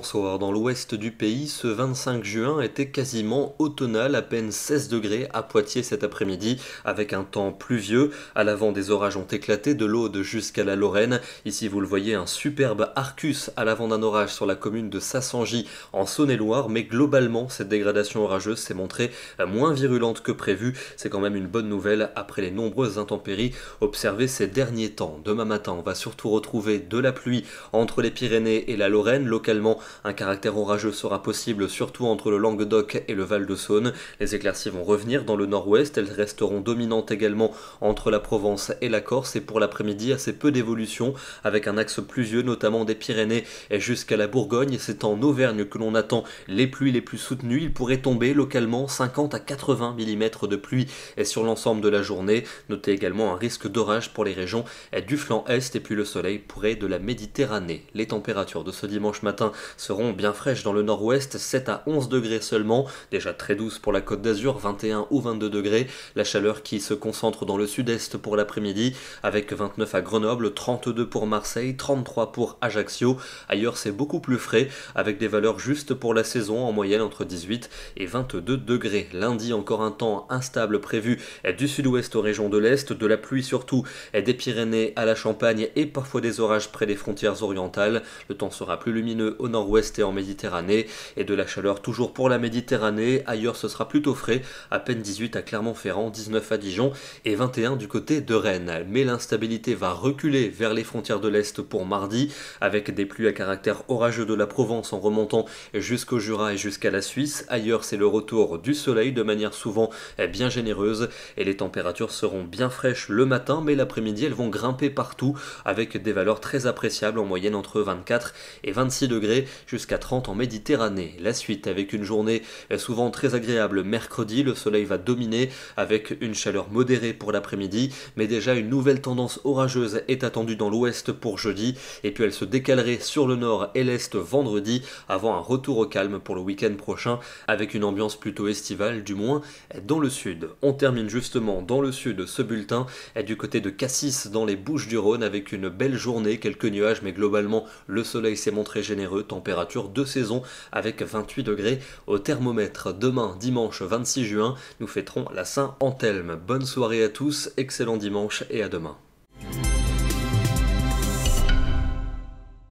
bonsoir. Dans l'ouest du pays, ce 25 juin était quasiment automnal, à peine 16 degrés à Poitiers cet après-midi, avec un temps pluvieux. À l'avant, des orages ont éclaté de l'Aude jusqu'à la Lorraine. Ici, vous le voyez, un superbe Arcus à l'avant d'un orage sur la commune de Sassangy en Saône-et-Loire. Mais globalement, cette dégradation orageuse s'est montrée moins virulente que prévu. C'est quand même une bonne nouvelle après les nombreuses intempéries observées ces derniers temps. Demain matin, on va surtout retrouver de la pluie entre les Pyrénées et la Lorraine. Localement, un caractère orageux sera possible, surtout entre le Languedoc et le Val-de-Saône. Les éclaircies vont revenir dans le nord-ouest, elles resteront dominantes également entre la Provence et la Corse, et pour l'après-midi, assez peu d'évolution, avec un axe pluvieux, notamment des Pyrénées et jusqu'à la Bourgogne. C'est en Auvergne que l'on attend les pluies les plus soutenues. Il pourrait tomber localement 50 à 80 mm de pluie et sur l'ensemble de la journée. Notez également un risque d'orage pour les régions du flanc est, et puis le soleil pourrait de la Méditerranée. Les températures de ce dimanche matin seront bien fraîches dans le nord-ouest, 7 à 11 degrés seulement, déjà très douce pour la Côte d'Azur, 21 ou 22 degrés. La chaleur qui se concentre dans le sud-est pour l'après-midi, avec 29 à Grenoble, 32 pour Marseille, 33 pour Ajaccio. Ailleurs, c'est beaucoup plus frais, avec des valeurs justes pour la saison, en moyenne entre 18 et 22 degrés. Lundi, encore un temps instable prévu du sud-ouest aux régions de l'Est, de la pluie surtout des Pyrénées à la Champagne et parfois des orages près des frontières orientales. Le temps sera plus lumineux au nord-ouest et en Méditerranée, et de la chaleur toujours pour la Méditerranée. Ailleurs, ce sera plutôt frais, à peine 18 à Clermont-Ferrand, 19 à Dijon et 21 du côté de Rennes. Mais l'instabilité va reculer vers les frontières de l'Est pour mardi, avec des pluies à caractère orageux de la Provence en remontant jusqu'au Jura et jusqu'à la Suisse. Ailleurs, c'est le retour du soleil de manière souvent bien généreuse, et les températures seront bien fraîches le matin, mais l'après-midi, elles vont grimper partout, avec des valeurs très appréciables en moyenne entre 24 et 26 degrés jusqu'à 30 en Méditerranée. La suite avec une journée souvent très agréable mercredi, le soleil va dominer avec une chaleur modérée pour l'après-midi, mais déjà une nouvelle tendance orageuse est attendue dans l'ouest pour jeudi, et puis elle se décalerait sur le nord et l'est vendredi avant un retour au calme pour le week-end prochain, avec une ambiance plutôt estivale, du moins dans le sud. On termine justement dans le sud ce bulletin du côté de Cassis dans les Bouches-du-Rhône, avec une belle journée, quelques nuages, mais globalement le soleil s'est montré généreux, température de saison avec 28 degrés au thermomètre. Demain, dimanche 26 juin, nous fêterons la Saint-Anthelme. Bonne soirée à tous, excellent dimanche et à demain.